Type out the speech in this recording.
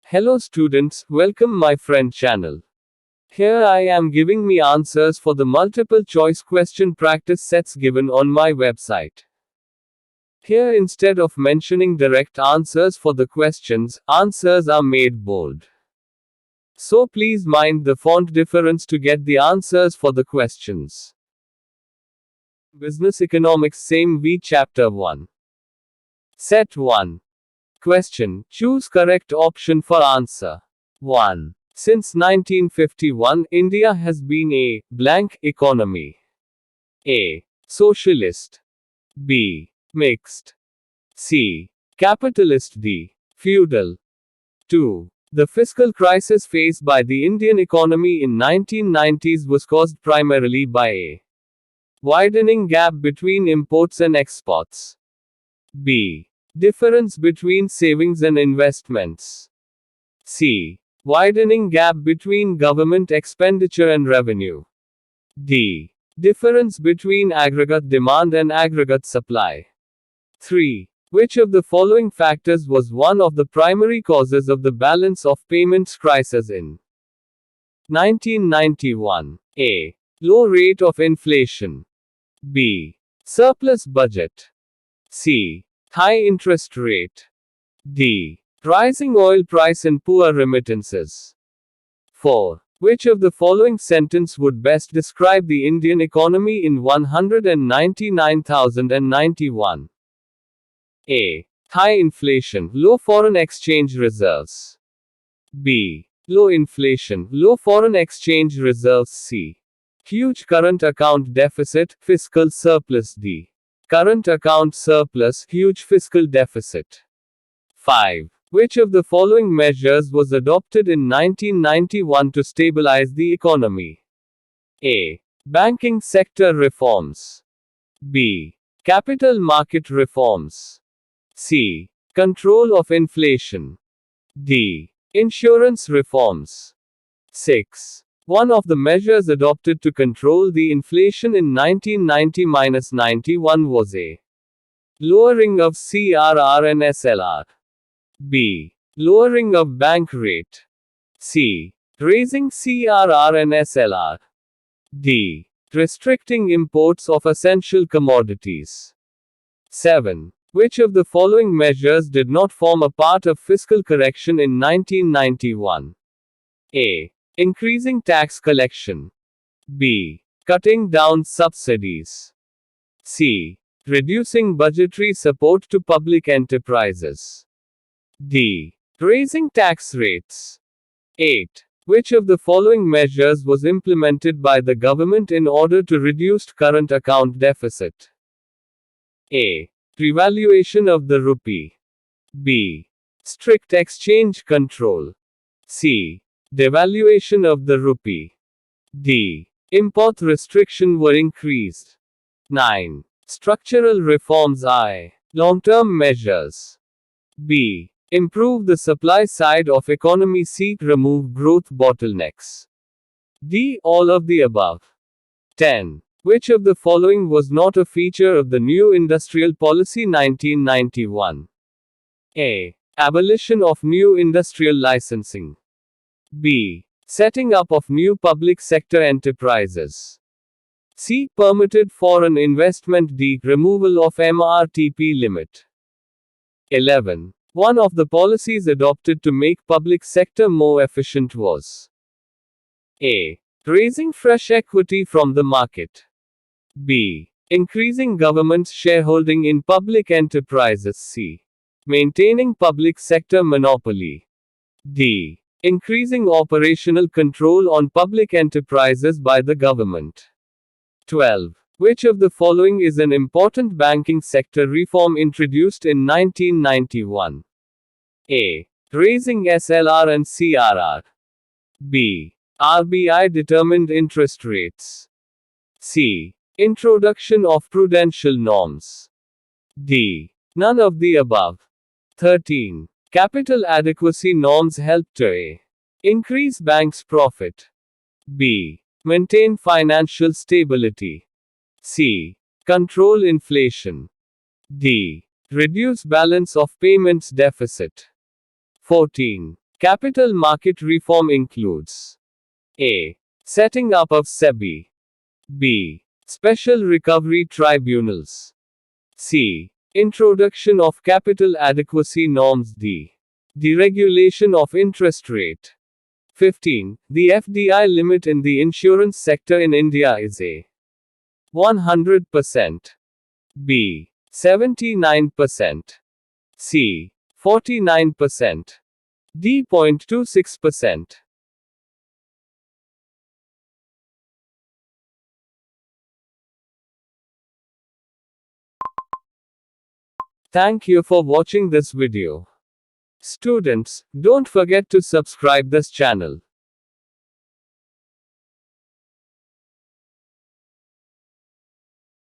Hello students, welcome my friend channel. Here I am giving me answers for the multiple choice question practice sets given on my website. Here instead of mentioning direct answers for the questions, answers are made bold. So please mind the font difference to get the answers for the questions. Business Economics Same V Chapter 1. Set 1. Question. Choose correct option for answer. 1. Since 1951, India has been a blank economy. A. Socialist. B. Mixed. C. Capitalist. D. Feudal. 2. The fiscal crisis faced by the Indian economy in 1990s was caused primarily by a widening gap between imports and exports. B. Difference between savings and investments. C. Widening gap between government expenditure and revenue. D. Difference between aggregate demand and aggregate supply. 3. Which of the following factors was one of the primary causes of the balance of payments crisis in 1991? A. Low rate of inflation. B. Surplus budget. C. High interest rate. D. Rising oil price and poor remittances. 4. Which of the following sentence would best describe the Indian economy in 199,091? A. High inflation, low foreign exchange reserves. B. Low inflation, low foreign exchange reserves. C. Huge current account deficit, fiscal surplus. D. Current account surplus, huge fiscal deficit. 5. Which of the following measures was adopted in 1991 to stabilize the economy? A. Banking sector reforms. B. Capital market reforms. C. Control of inflation. D. Insurance reforms. 6. One of the measures adopted to control the inflation in 1990-91 was a lowering of CRR and SLR. B. Lowering of bank rate. C. Raising CRR and SLR. D. Restricting imports of essential commodities. 7. Which of the following measures did not form a part of fiscal correction in 1991? A. Increasing tax collection. B. Cutting down subsidies. C. Reducing budgetary support to public enterprises. D. Raising tax rates. 8. Which of the following measures was implemented by the government in order to reduce current account deficit? A. Revaluation of the rupee. B. Strict exchange control. C. Devaluation of the rupee. D. Import restriction were increased. 9. Structural reforms. I. Long-term measures. B. Improve the supply side of economy. C. Remove growth bottlenecks. D. All of the above. 10. Which of the following was not a feature of the new industrial policy 1991? A. Abolition of new industrial licensing. B. Setting up of new public sector enterprises. C. Permitted foreign investment. D. Removal of MRTP limit. 11. One of the policies adopted to make public sector more efficient was A. Raising fresh equity from the market. B. Increasing government's shareholding in public enterprises. C. Maintaining public sector monopoly. D. Increasing operational control on public enterprises by the government. 12. Which of the following is an important banking sector reform introduced in 1991? A. Raising SLR and CRR. B. RBI determined interest rates. C. Introduction of prudential norms. D. None of the above. 13. Capital adequacy norms help to A. Increase banks' profit. B. Maintain financial stability. C. Control inflation. D. Reduce balance of payments deficit. 14. Capital market reform includes A. Setting up of SEBI. B. Special recovery tribunals. C. Introduction of capital adequacy norms. D. Deregulation of interest rate. 15. The FDI limit in the insurance sector in India is A. 100%. B. 79%. C. 49%. D. 0.26%. Thank you for watching this video. Students, don't forget to subscribe this channel.